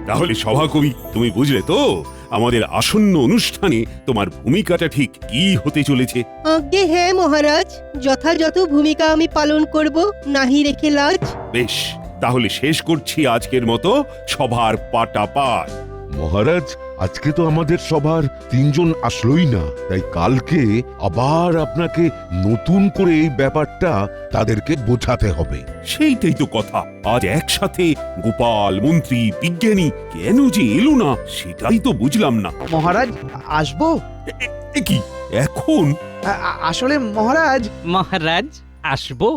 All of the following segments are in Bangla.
তাহলে সভাকবি তুমি বুঝলে তো আমাদের আসন্ন অনুষ্ঠানে তোমার ভূমিকাটা ঠিক কি হতে চলেছে? আজ্ঞে হ্যাঁ মহারাজ, যথাযথ ভূমিকা আমি পালন করব, নাহি রেখে লাজ। বেশ, তাহলে শেষ করছি আজকের মতো সভার পাটাপাট। মহারাজ, আজকে তো আমাদের সবার 3 জন আসলোই না, তাই কালকে আবার আপনাকে নতুন করে এই ব্যাপারটা তাদেরকে বোঝাতে হবে। সেইটাই তো কথা, আজ একসাথে গোপাল, মন্ত্রী, বিজ্ঞানী কেন যে এলো না সেটাই তো বুঝলাম না। মহারাজ আসবো? এ কি এখন? আসলে মহারাজ, মহারাজ আসবো।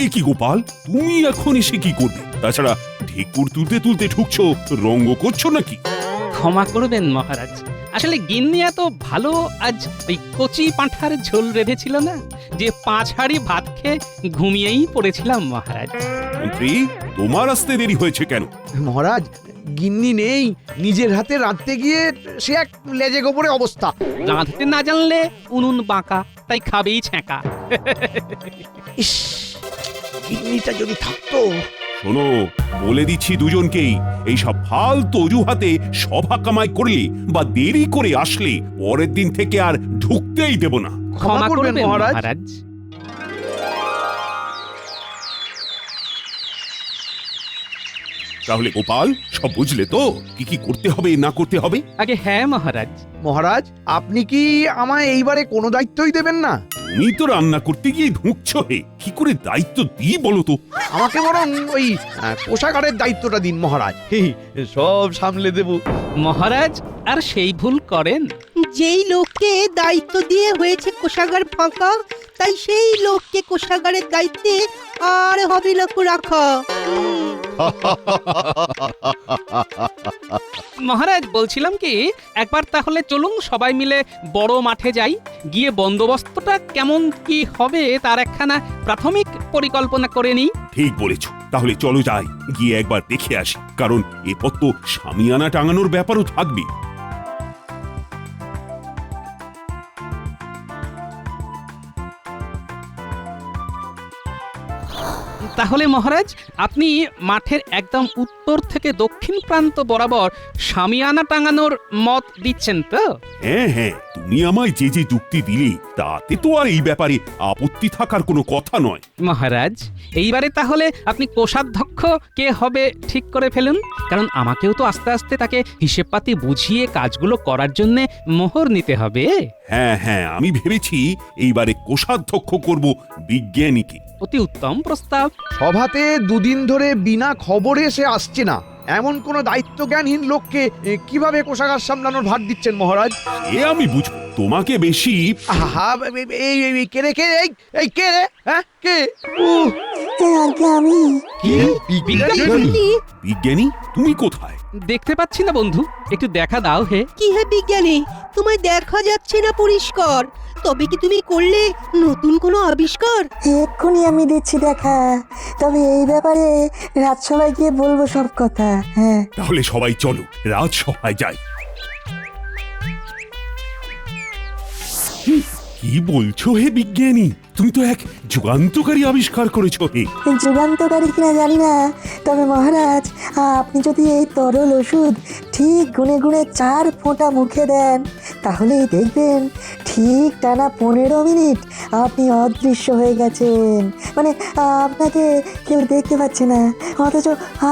এ কি গোপাল, তুমি এখন এসে কি করবে? তাছাড়া ঢেকুর তুলতে তুলতে ঢুকছো, রঙ্গ করছো নাকি? ক্ষমা করবেন মহারাজ, আসলে গিন্নি এত ভালো আজ ওই কচি পাঁঠার ঝোল রেঁধেছিল না যে 5 হাঁড়ি ভাত খেয়ে ঘুমিয়েই পড়েছিলাম মহারাজ। মন্ত্রী, তোমার আসতে দেরি হয়েছে কেন? মহারাজ গিন্নি নেই, নিজের হাতে রাঁধতে গিয়ে সে এক লেজে গোবরে অবস্থা। রাঁধতে না জানলে উনুন বাঁকা, তাই খাবেই ছ্যাঁকা। ইস, গিন্নিটা যদি থাকতো। শোনো, বলে দিচ্ছি দুজনকেই, এই সব ফালতু অজুহাতে সভা কামাই করলে বা দেরি করে আসলে পরের দিন থেকে আর ঢুকতেই দেব না। ক্ষমা করবেন মহারাজ। মহারাজ। তাহলে গোপাল, সব বুঝলে তো কি কি করতে হবে না করতে হবে? আগে হ্যাঁ মহারাজ। মহারাজ, আপনি কি আমায় এইবারে কোনো দায়িত্বই দেবেন না? তুমি তো রান্না করতে গিয়ে ঢুকছো, হে কি করে দায়িত্ব দিই বলো তো? আমাকে বরং ওই কোষাগারের দায়িত্বটা দিন মহারাজ, সব সামলে দেব। মহারাজ আর সেই ভুল করেন? যেই লোককে দায়িত্ব দিয়ে হয়েছে কোষাগার ফাঁকা, তাই সেই লোককে কোষাগারের দায়িত্বে আর হবে না কো রাখা। মহারাজ বলছিলাম কি, একবার তাহলে চলুন সবাই মিলে বড় মাঠে যাই, গিয়ে বন্দোবস্তটা কেমন কি হবে তার একখানা প্রাথমিক পরিকল্পনা করে নিই। ঠিক বলেছো, তাহলে চলো যাই, গিয়ে একবার দেখে আসি, কারণ এরপর তো শামিয়ানা টাঙানোর ব্যাপারও থাকবে। তাহলে মহারাজ আপনি মাঠের একদম উত্তর থেকে দক্ষিণ প্রান্ত বরাবর শামিয়ানা টাঙানোর মত দিচ্ছেন তো? হ্যাঁ হ্যাঁ, তুমি আমায় যে যে যুক্তি দিলে তাতে তো আর এই ব্যাপারে আপত্তি থাকার কোনো কথা নয়। মহারাজ এইবারে তাহলে আপনি কোষাধ্যক্ষ কে হবে ঠিক করে ফেলুন, কারণ আমাকেও তো আস্তে আস্তে তাকে হিসেবপাতি বুঝিয়ে কাজগুলো করার জন্য মোহর নিতে হবে। হ্যাঁ হ্যাঁ, আমি ভেবেছি এইবারে কোষাধ্যক্ষ করব বিজ্ঞানীকে। অতি উত্তম প্রস্তাব। সভাতে 2 দিন ধরে বিনা খবরে সে আসছে না, এমন কোন দায়িত্ব জ্ঞানহীন লোককে কিভাবে কোষাগার সামলানোর ভার দিচ্ছেন মহারাজ? এ আমি বুঝবো, তোমাকে বেশি। আহা, এই কে রে, কে রে, এই কে রে, হ্যাঁ কে? আমি কি? বিজ্ঞানী? বিজ্ঞানী, তুমি কোথায়? দেখতে পাচ্ছি না বন্ধু, একটু দেখা দাও হে। কি হে বিজ্ঞানী, তোমায় দেখা যাচ্ছে না পরিষ্কার, তবে কি তুমি করলে নতুন কোনো আবিষ্কার? এক্ষুনি আমি দিচ্ছি দেখা, তবে এই ব্যাপারে রাজসভায় গিয়ে বলবো সব কথা। হ্যাঁ, তাহলে সবাই চলো রাজসভায় যাই। কি বলছো হে বিজ্ঞানী, তুমি তো এক যুগান্তকারী আবিষ্কার করেছো হে। যুগান্তকারী কিনা জানি না, তবে মহারাজ আপনি যদি এই তরল ওষুধ ঠিক গুনে গুনে 4 ফোঁটা মুখে দেন, তাহলেই দেখবেন ঠিক টানা 15 মিনিট আপনি অদৃশ্য হয়ে গেছেন। মানে আপনাকে কেউ দেখতে পাচ্ছে না, অথচ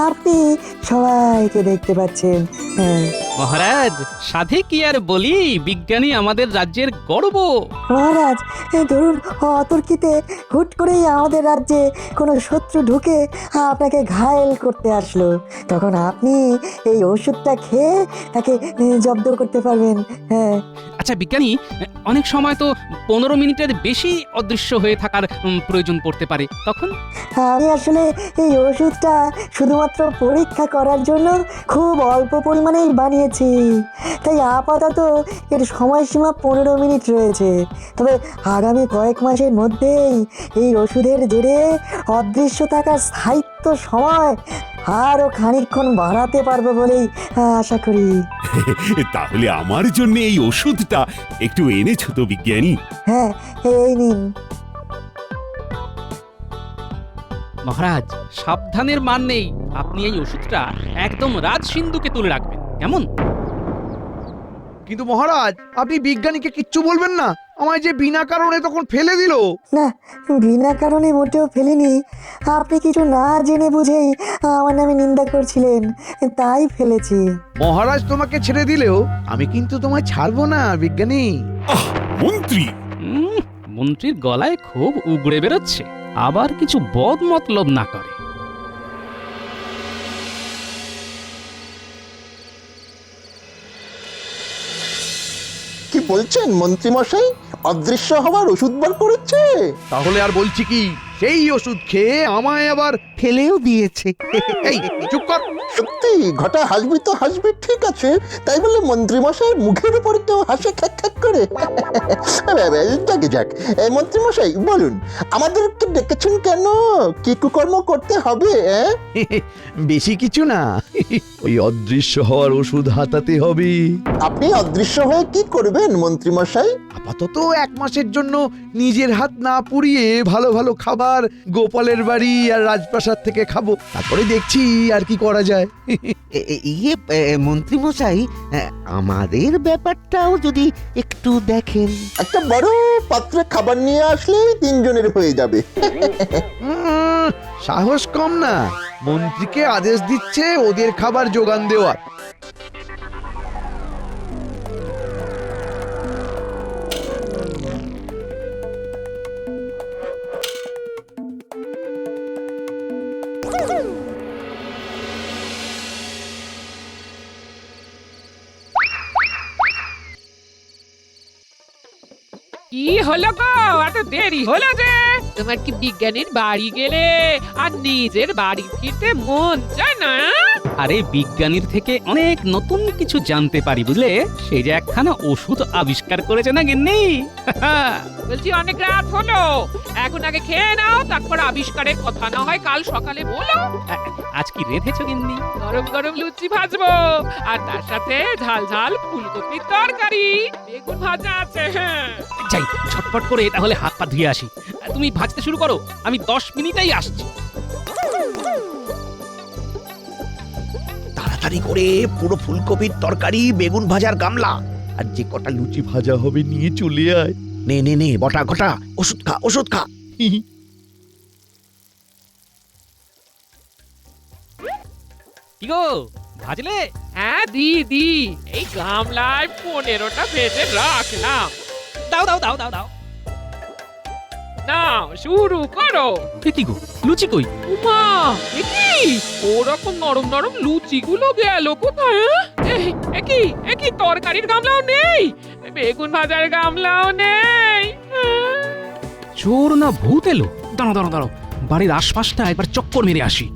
আপনি সবাইকে দেখতে পাচ্ছেন। হ্যাঁ মহারাজ সাধে কি আর বলি, বিজ্ঞানী আমাদের রাজ্যের গর্ব। মহারাজ, ধরুন অতর্কিতে হুট করেই আমাদের রাজ্যে কোনো শত্রু ঢুকে আপনাকে ঘায়েল করতে আসলো, তখন আপনি এই ওষুধটা খেয়ে তাকে জব্দ করতে পারবেন। হ্যাঁ। আচ্ছা বিজ্ঞানী, অনেক সময় তো 15 মিনিটের বেশি অদৃশ্য হয়ে থাকার প্রয়োজন পড়তে পারে, তখন? আমি আসলে এই ওষুধটা শুধুমাত্র পরীক্ষা করার জন্য খুব অল্প পরিমাণেই বানিয়েছি, তাই আপাতত এর সময়সীমা 15 মিনিট রয়েছে। তবে আগামী কয়েক মাসের মধ্যেই এই ওষুধের জেরে অদৃশ্য থাকার স্থায়িত্ব সময় আরও খানিকক্ষণ বাড়াতে পারবো বলেই আশা করি। তাহলে আমার জন্য এই ওষুধটা একটু এনেছো তো বিজ্ঞানী? হ্যাঁ, এই নিন। মহারাজ, সাবধানের মান নেই। আপনি এই ওষুধটা একদম রাজ সিন্ধুকে তুলে রাখবেন, কেমন? কিন্তু মহারাজ, আপনি বিজ্ঞানীকে কিচ্ছু বলবেন না? আমায় যে বিনা কারণে তখন ফেলে দিল। না, বিনা কারণে মোটেও ফেলিনি। আপনি কিছু না জেনে বুঝেই আমার নামে নিন্দা করছিলেন, তাই ফেলেছি। মহারাজ তোমাকে ছেড়ে দিলেও আমি কিন্তু তোমায় ছাড়বো না বিজ্ঞানী। আহ মন্ত্রী, মন্ত্রীর গলায় খুব উগড়ে বেরোচ্ছে, আবার কিছু বদ মতলব না করে। কি বলছেন মন্ত্রী মশাই? অদৃশ্য হওয়ার ওষুধ বার করেছে? তাহলে আর বলছি কি, সেই ওষুধ খেয়ে আমায় আবার ফেলেও দিয়েছে। এই চুপ কর। সত্যি ঘটা হাসবি তো হাসবি, ঠিক আছে, তাই বলে মন্ত্রী মশাইয়ের মুখের উপরে তো হাসে খ্যাক খ্যাক করে। যাকে যাক, মন্ত্রী মশাই বলুন, আমাদেরকে ডেকেছেন কেন? কি কুকর্ম করতে হবে? বেশি কিছু না, ওই অদৃশ্য হওয়ার ওষুধ হাতাতে হবে। আপনি অদৃশ্য হয়ে কি করবেন মন্ত্রী মশাই? আপাতত 1 মাসের জন্য নিজের হাত না পুড়িয়ে ভালো ভালো খাবার গোপালের বাড়ি আর রাজপ্রাসাদ থেকে খাবো, তারপরে দেখছি আর কি করা যায়। মন্ত্রী মশাই, আমাদের ব্যাপারটাও যদি একটু দেখেন। একটা বড় পাত্রে খাবার নিয়ে আসলেই 3 জনের হয়ে যাবে। সাহস কম না, মন্ত্রীকে আদেশ দিচ্ছে ওদের খাবার যোগান দেওয়ার। কি হলো গো, এত দেরি হলো যে? তোমার কি বিজ্ঞানীর বাড়ি গেলে আর নিজের বাড়ি ফিরতে মন চায় না? আরে বিজ্ঞানীর থেকে অনেক নতুন কিছু জানতে পারি, বুঝলে? সেই যে একখানা ওষুধ আবিষ্কার করেছে না গিন্নি। বলছি অনেক রাত হলো, এখন আগে খেয়ে নাও, তারপর আবিষ্কারের কথা না হয় কাল সকালে বলো। আজ কি রেঁধেছো গিন্নি? গরম গরম লুচি ভাজবো, আর তার সাথে ঝাল ঝাল ফুলকপির তরকারি, বেগুন ভাজা আছে। যাই ঝটপট করে তাহলে হাত পা ধুয়ে আসি। তুমি ভাজতে শুরু করো, আমি 10 মিনিটেই আসছি। তাড়াতাড়ি করে পুরো ফুলকপির তরকারি, বেগুন ভাজার গামলা আর যে কটা লুচি ভাজা হবে নিয়ে চলে আয়। নে নে নে, বটা ঘটা, ওষুধ খা, ওষুধ খা। কি গো, ভাজলে? হ্যাঁ দিদি, এই গামলায় 15টা ভেজে রাখলাম। দাও দাও দাও দাও দাও। নাও শুরু করো। কি গো, লুচি কই? উমা, একি ওরকম নরম নরম লুচিগুলো গেল কোথায়? একই তরকারির গামলাও নেই, বেগুন ভাজার গামলাও নেই। চোর না ভূত এলো? দাঁড়াও দাঁড়াও দাঁড়াও, বাড়ির আশপাশটা একবার চক্কর মেরে আসি।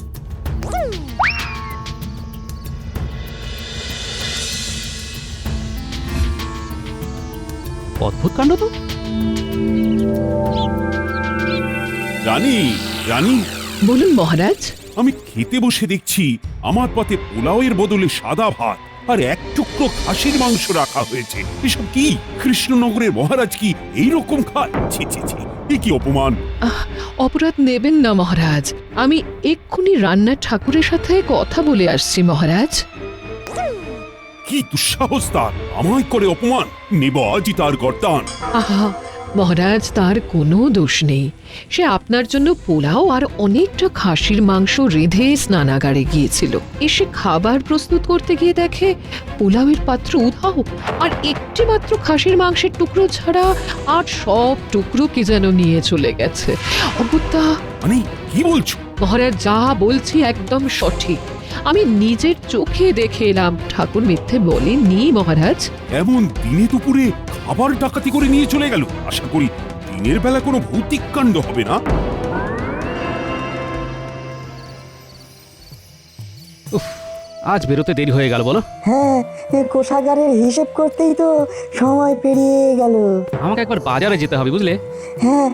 অদ্ভুত কাণ্ড তো। রানী, রানী, বলুন মহারাজ। আমি খেতে বসে দেখছি আমার পাতে পোলাওয়ের বদলে সাদা ভাত আর 1 টুকরো খাসির মাংস রাখা হয়েছে। এসব কি? কৃষ্ণনগরের মহারাজ কি এইরকম খায়? ছি ছি ছি, এ কি অপমান! অপরাধ নেবেন না মহারাজ, আমি এক্ষুনি রান্নার ঠাকুরের সাথে কথা বলে আসছি মহারাজ। কি দুঃসাহস তার, আমায় করে অপমান! নেব আজই তার গর্দান। আহা মহারাজ, তার কোনো দোষ নেই। সে আপনার জন্য পোলাও আর অনেকটা খাসির মাংস রেঁধে স্নানাগারে গিয়েছিল। এসে খাবার প্রস্তুত করতে গিয়ে দেখে পোলাওয়ের পাত্র উধাও, আর একটি মাত্র খাসির মাংসের টুকরো ছাড়া আর সব টুকরো কি যেন নিয়ে চলে গেছে। অগত্যা! মানে কি বলছো? মহারাজ, যা বলছি একদম সঠিক। আমি নিজের চোখে দেখে এলাম, ঠাকুর মিথ্যে বলেননি মহারাজ। এমন দিনে দুপুরে খাবার ডাকাতি করে নিয়ে চলে গেল? আশা করি দিনের বেলা কোনো ভৌতিক কাণ্ড হবে না। আজ বেরোতে দেরি হয়ে গেল বলো। হ্যাঁ, কোষাগারের হিসেব করতেই তো সময় পেরিয়ে গেল। আমাকে একবার বাজারে যেতে হবে, বুঝলে? হ্যাঁ,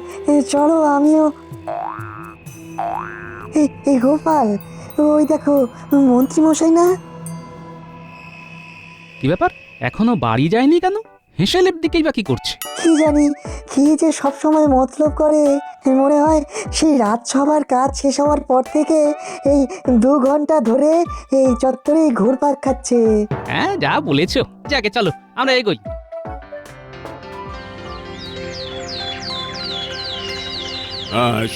চলো আমিও। এই গোপাল, ওই দেখো মন্ত্রী মশাই না? কি ব্যাপার, এখনো বাড়ি যায়নি কেন? হেসেলের দিকেই বা কি করছে? কি জানি, কি যে সব সময় মতলব করে মনে হয় সেই রাজসভার কাজ শেষ হওয়ার পর থেকে এই 2 ঘন্টা ধরে এই চত্বরেই ঘুরপাক খাচ্ছে। হ্যাঁ যা বলেছো, যাকে চলো আমরা এগোই।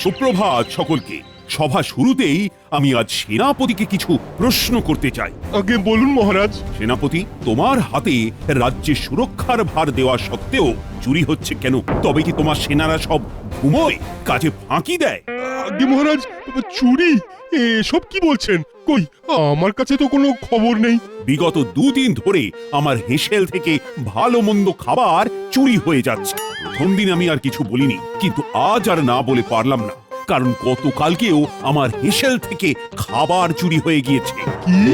সুপ্রভাত সকলকে। সভা শুরুতেই আমি আজ সেনাপতিকে কিছু প্রশ্ন করতে চাই। আগে বলুন মহারাজ। সেনাপতি, তোমার হাতে রাজ্যের সুরক্ষার ভার দেওয়া সত্ত্বেও চুরি হচ্ছে কেন? তবে কি তোমার সেনারা সব ঘুমোয়, কাজে ফাঁকি দেয়? আগে মহারাজ, চুরি এসব কি বলছেন? কই, আমার কাছে তো কোনো খবর নেই। বিগত 2 দিন ধরে আমার হেসেল থেকে ভালো মন্দ খাবার চুরি হয়ে যাচ্ছে। প্রথম দিন আমি আর কিছু বলিনি, কিন্তু আজ আর না বলে পারলাম না, কারণ গতকালকেও আমার হেসেল থেকে খাবার চুরি হয়ে গিয়েছে। কি?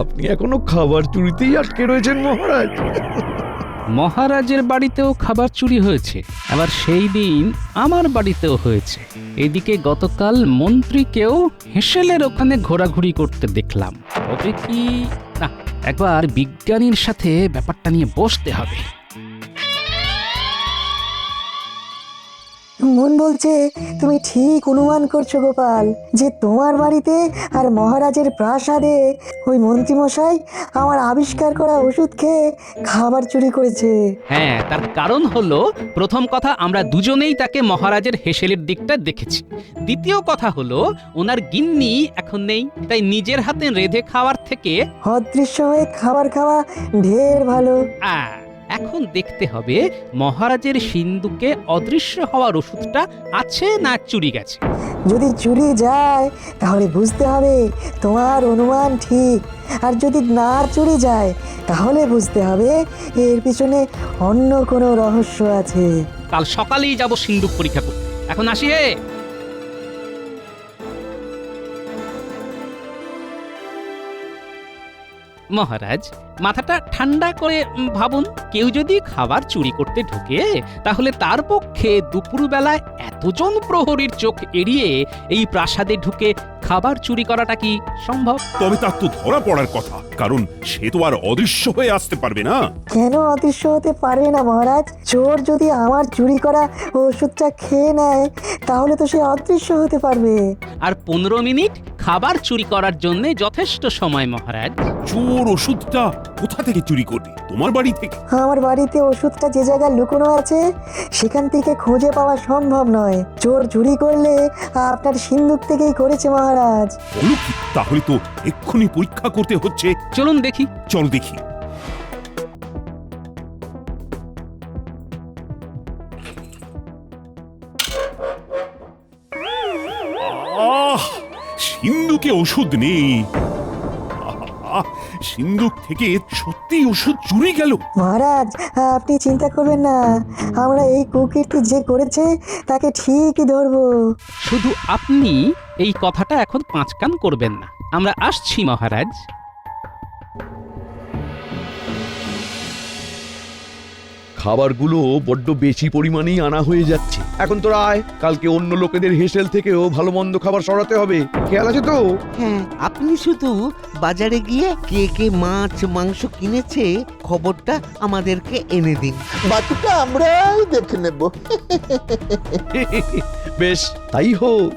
আপনি এখনো খাবার চুরিতেই আটকে রয়েছেন মহারাজ? মহারাজের বাড়িতেও খাবার চুরি হয়েছে, আবার সেই দিন আমার বাড়িতেও হয়েছে। এদিকে গতকাল মন্ত্রীকেও হেসেলের ওখানে ঘোরাঘুরি করতে দেখলাম। তবে কি না, একবার বিজ্ঞানীর সাথে ব্যাপারটা নিয়ে বসতে হবে। মন বলছে তুমি ঠিক অনুমান করছো গোপাল, যে তোমার বাড়িতে আর মহারাজের প্রাসাদে ওই মন্ত্রীমশাই আমার আবিষ্কার করা ওষুধ খেয়ে খাবার চুরি করেছে। হ্যাঁ, তার কারণ হলো, প্রথম কথা আমরা দুজনেই তাকে মহারাজের হেসেলের দিকটা দেখেছি। দ্বিতীয় কথা হলো, ওনার গিন্নি এখন নেই, তাই নিজের হাতে রেঁধে খাওয়ার থেকে অদৃশ্য হয়ে খাবার খাওয়া ঢের ভালো। এখন দেখতে হবে মহারাজের সিন্ধুকে অদৃশ্য হওয়ার ওষুধটা আছে না চুরি গেছে। যদি চুরি যায় তাহলে বুঝতে হবে তোমার অনুমান ঠিক, আর যদি না চুরি যায় তাহলে বুঝতে হবে এর পিছনে অন্য কোনো রহস্য আছে। কাল সকালেই যাব সিন্ধুক পরীক্ষা করতে। এখন আসি হে। মহারাজ, মাথাটা ঠান্ডা করে ভাবুন, কেউ যদি খাবার চুরি করতে ঢুকে, তাহলে তার পক্ষে দুপুরবেলায় এতজন প্রহরীর চোখ এড়িয়ে এই প্রাসাদে ঢুকে খাবার চুরি করাটা কি সম্ভব? তবে তার তো ধরা পড়ার কথা, কারণ সে তো আর অদৃশ্য হয়ে আসতে পারবে না। কেন অদৃশ্য হতে পারবে না মহারাজ? চোর যদি আমার চুরি করা ওষুধটা খেয়ে নেয় তাহলে তো সে অদৃশ্য হতে পারবে। আর 15 মিনিট খাবার চুরি করার জন্য যথেষ্ট সময় মহারাজ। চোর ওষুধটা কোথা থেকে চুরি করবে? তোমার বাড়ি থেকে? আমার বাড়িতে ওষুধটা যে জায়গায় লুকোনো আছে সেখান থেকে খুঁজে পাওয়া সম্ভব নয়। চোর চুরি করলে আপনার সিন্ধুক থেকেই করেছে মহারাজ। বলো কি? তাহলে তো এক্ষুনি পরীক্ষা করতে হচ্ছে। চলুন দেখি। চল দেখি। সিন্ধুকে ওষুধ নেই। সিন্ধুক থেকে সত্যি ওষুধ চুরি গেল। মহারাজ, আপনি চিন্তা করবেন না, আমরা এই কুকীর্তি যে করেছে তাকে ঠিকই ধরবো। শুধু আপনি এই কথাটা এখন 5 কান করবেন না। আমরা আসছি মহারাজ। খাবারগুলো বড্ড বেশি পরিমাণেই আনা হয়ে যাচ্ছে। এখন তো আয়, কালকে অন্য লোকেদের হেসেল থেকেও ভালো মন্দ খাবার সরাতে হবে। খেয়াল আছে তো? হ্যাঁ, আপনি শুধু বাজারে গিয়ে কে কে মাছ মাংস কিনেছে খবরটা আমাদেরকে এনে দিন। বাকিটা আমরাই দেখে নেব। বেশ, তাই হোক।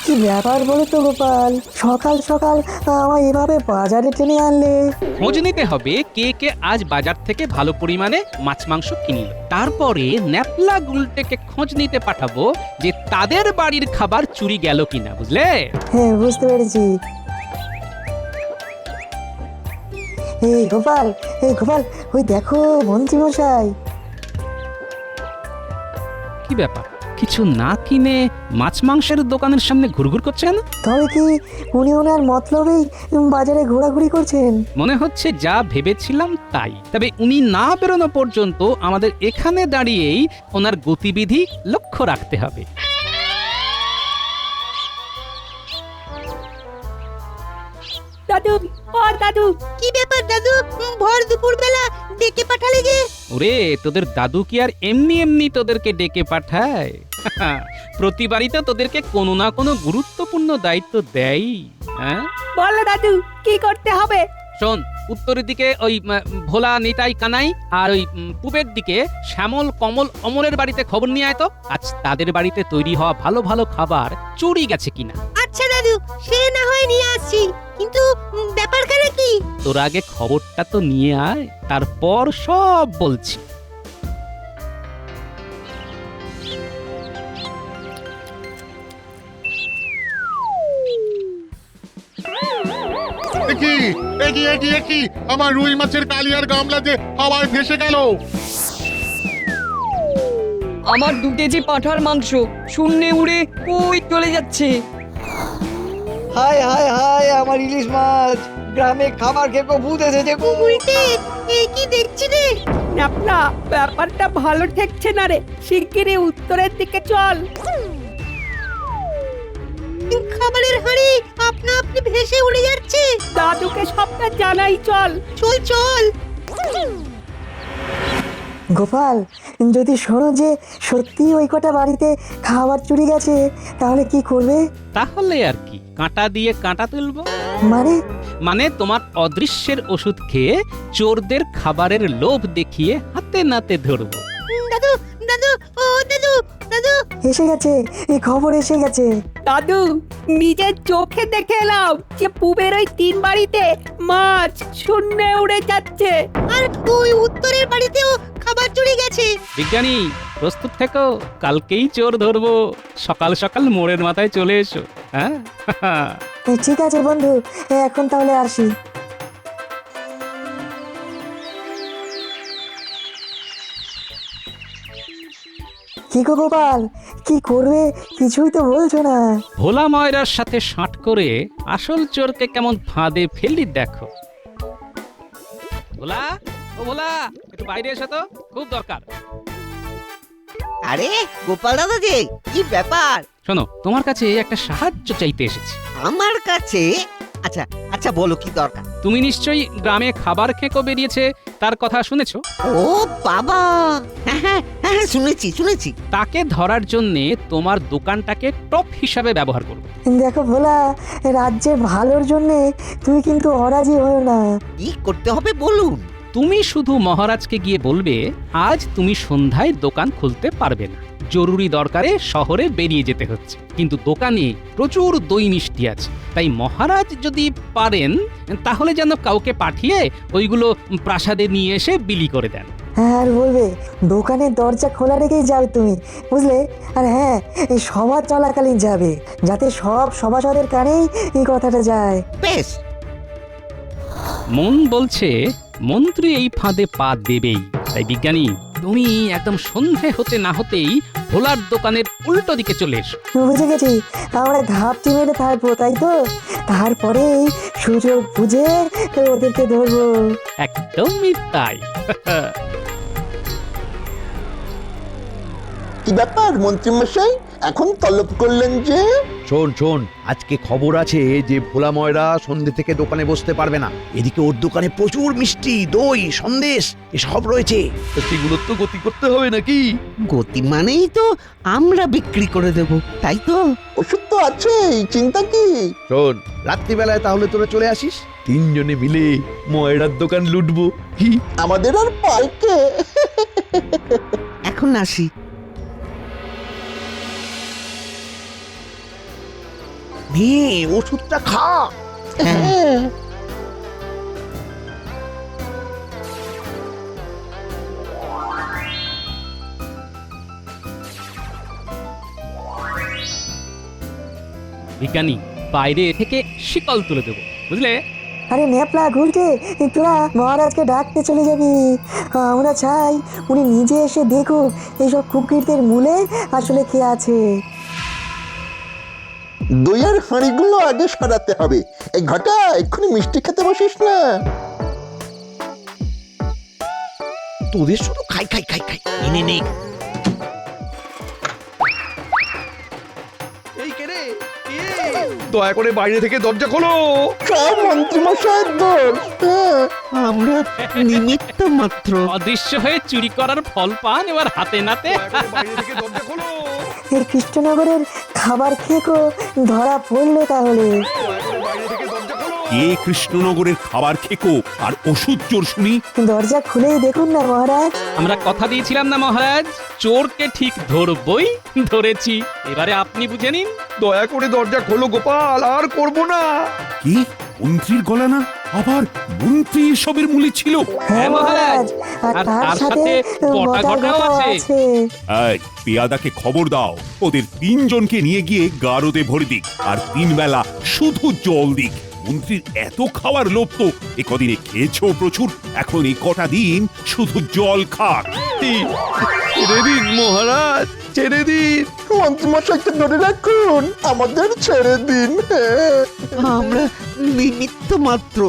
কি ব্যাপার বলো তো গোপাল, সকাল সকাল আমায় এভাবে বাজারে টেনে আনলে? খোঁজ নিতে হবে কে কে আজ বাজার থেকে ভালো পরিমাণে মাছ মাংস কিনল। তারপরে ন্যাপলা গুলটেকে খোঁজ নিতে পাঠাবো যে তাদের বাড়ির খাবার চুরি গেল কিনা, বুঝলে? হ্যাঁ, বুঝতে পেরেছি। এই গোপাল, ওই দেখো মন্ত্রীমশাই। কি ব্যাপার, কিছু না কিনে মাছ মাংসের দোকানের সামনে ঘুরঘুর করছেন? তবে কি উনি ওনার মতলবেই বাজারে ঘোরাঘুরি করছেন? মনে হচ্ছে যা ভেবেছিলাম তাই। তবে উনি না বেরোনো পর্যন্ত আমাদের এখানে দাঁড়িয়েই ওনার গতিবিধি লক্ষ্য রাখতে হবে। দাদু, ও দাদু, কি ব্যাপার দাদু? ভর দুপুর বেলা ডেকে পাঠালে যে? ওরে, তোদের দাদু কি আর এমনি এমনি তোদেরকে ডেকে পাঠায়? প্রতিবারই তো তোদেরকে কোনো না কোনো গুরুত্বপূর্ণ দায়িত্ব দেয়। হ্যাঁ, বলো দাদু, কি করতে হবে? শোন, উত্তরের দিকে ওই ভোলা নিতাই কানাই, আর ওই পূবের দিকে শ্যামল কমল অমরের বাড়িতে খবর নিয়ে আয় তো। আজ তাদের বাড়িতে তৈরি হওয়া ভালো ভালো খাবার চুরি গেছে কিনা। আচ্ছা দাদু, সে না হয় নিয়ে আসছি, কিন্তু ব্যাপারখানে কি? তোর আগে খবরটা তো নিয়ে আয়, তারপর সব বলছি। কি আমার রুই মাছের কালিয়ার গামলা যে হাওয়ায় ভেসে গেল। আমার 2 কেজি পাঁঠার মাংস শূন্যে উড়ে কই চলে যাচ্ছে। হায় হায় হায়, আমার ইলিশ মাছ গ্রামে খাবার খেকো ভূত এসেছে গো। উল্টে এ কি দেখছি রে? না, ব্যাপারটা ভালো ঠেকছে না রে, শিগগিরই উত্তরের দিকে চল। খাবারের হাঁড়ি আপনা আপনি ভেসে উড়ে যাচ্ছে। দাদুকে সবটা জানাই, চল। চল চল। গোপাল, যদি শোনো যে সত্যি ওই কটা বাড়িতে খাবার চুরি গেছে, তাহলে কি করবে? তাহলে আর কি, কাঁটা দিয়ে কাঁটা তুলবো। মানে তোমার অদৃশ্যের ওষুধ খেয়ে চোরদের খাবারের লোভ দেখিয়ে হাতে নাতে ধরবো। দাদু দাদু, ও দাদু দাদু, এসে গেছে, এই খবর এসে গেছে। দাদু, নিজের চোখে দেখে এলাম যে পূবের ওই 3 বাড়িতে মাছ শূন্যে উড়ে যাচ্ছে। আর ওই উত্তরের বাড়িতেও খাবার চুরি গেছে। বিজ্ঞানী, প্রস্তুত থেকো, কালকেই চোর ধরবো। সকাল সকাল মোড়ের মাথায় চলে এসো। হ্যাঁ ঠিক আছে বন্ধু, এখন তাহলে আসি। কি গো গোপাল, কি করবে কিছুই তো বলছো না। ভোলা ময়রার সাথে সাঁট করে আসল চোরকে কেমন ফাঁদে ফেললি দেখো। ভোলা, ও ভোলা, একটু বাইরে এসো তো, খুব দরকার। আরে গোপাল দাদা যে, কি ব্যাপার? শোনো, তোমার কাছে একটা সাহায্য চাইতে এসেছি। আমার কাছে? আচ্ছা আচ্ছা, বলো কি দরকার। তুমি নিশ্চয়ই গ্রামে খাবার খেকো বেরিয়েছে, তার কথা শুনেছো? ও বাবা, হ্যাঁ শুনেছি। তাকে ধরার জন্যে তোমার দোকানটাকে টপ হিসাবে ব্যবহার করবে। দেখো ভোলা, রাজ্যের ভালোর জন্য তুমি কিন্তু অরাজি হও না। কি করতে হবে বলুন। তুমি শুধু মহারাজকে গিয়ে বলবে আজ তুমি সন্ধ্যায় দোকান খুলতে পারবে না, জরুরি দরকারে শহরে বেরিয়ে যেতে হচ্ছে, কিন্তু দোকানে প্রচুর দই মিষ্টি আছে, তাই মহারাজ যদি পারেন তাহলে যেন কাউকে পাঠিয়ে ওইগুলো প্রাসাদে নিয়ে এসে বিলি করে দেন। আর বলবে দোকানের দরজা খোলা রেখেই যাবে তুমি, বুঝলে? আর হ্যাঁ, এই সভা চলাকালীন যাবে, যাতে সব সভাসদের কানেই এই কথাটা যায়। বেশ। মন বলছে মন্ত্রী এই ফাঁদে পা দেবেই, তাই বিজ্ঞানী তুমি একদম সন্ধে হতে না হতেই ভোলার দোকানের উল্টো দিকে চলে এসো। বুঝে গেছি, আমরা ঘাপটি মেরে থাকবো, তাই তো? তারপরেই সুযোগ বুঝে ওদেরকে ধরবো। একদমই তাই। কি ব্যাপার মন্ত্রী মশাই, এখন তলব করলেন যে? শোন, আজকে খবর আছে যে ভোলা ময়রা সন্ধ্যে থেকে দোকানে বসতে পারবে না। এদিকে ওর দোকানে প্রচুর মিষ্টি, দই, সন্দেশ এসব রয়েছে, সেগুলো তো গতি করতে হবে নাকি? গতি মানেই তো আমরা বিক্রি করে দেব, তাই তো? ওষুধ তো আছেই, চিন্তা কি? শোন, রাত্রিবেলায় তাহলে তোরা চলে আসিস, 3 জনে মিলে ময়রার দোকান লুটবো। কি আমাদের আর পাইকে? এখন আসি। নে, ওষুধটা খা। বিজ্ঞানী, বাইরে থেকে শিকল তুলে দেবো, বুঝলে? আরে ন্যাপলা ঘুরতে, তোরা মহারাজকে ডাকতে চলে যাবি। আমরা চাই উনি নিজে এসে দেখুক এইসব কুকিরদের মূলে আসলে কে আছে। দইয়ের হাঁড়িগুলো আগে সরাতে হবে। এই ঘটা, এক্ষুনি মিষ্টি খেতে বসিস না। তোদের শুধু খাই। নে। এই কে রে? দয়া করে বাইরে থেকে দরজা খোলো। সব মন্ত্রী মশাইয়ের দোষ। আমরা নিমিত্ত মাত্র। অদৃশ্য হয়ে চুরি করার ফল পান এবার হাতে নাতে। বাইরে থেকে দরজা খোলো। এই কৃষ্ণনগরের খাবার খেকো ধরা পড়লো তাহলে। বাইরে থেকে দরজা খোলো। কে কৃষ্ণনগরের খাবার খেকো আর ওষুধ চোর শুনি? দরজা খুলেই দেখুন না মহারাজ। আমরা কথা দিয়েছিলাম না মহারাজ, চোরকে ঠিক ধরবই, ধরেছি। এবারে আপনি বুঝে নিন। দয়া করে দরজা খোলো গোপাল, আর করব না। কি মন্ত্রীর গলা না? আবার মন্ত্রী এসবের মূলে ছিল? হ্যাঁ মহারাজ, আর আর তার সাথে বটা ঘটাও আছে। এই পেয়াদাকে খবর দাও, ওদের 3 জনকে নিয়ে গিয়ে গারদে ভরে দিক, আর 3 বেলা শুধু জল দিক। মন্ত্রীর এত খাওয়ার লোভ তো একদিনে খেয়েছো প্রচুর, এখন এই কটা দিন শুধু জল খাক। ছেড়ে দিন মহারাজ, ছেড়ে দিন। মন্ত্রীমশাইকে ধরে রাখুন, আমাদের ছেড়ে দিন। আমরা নিমিত্ত মাত্র।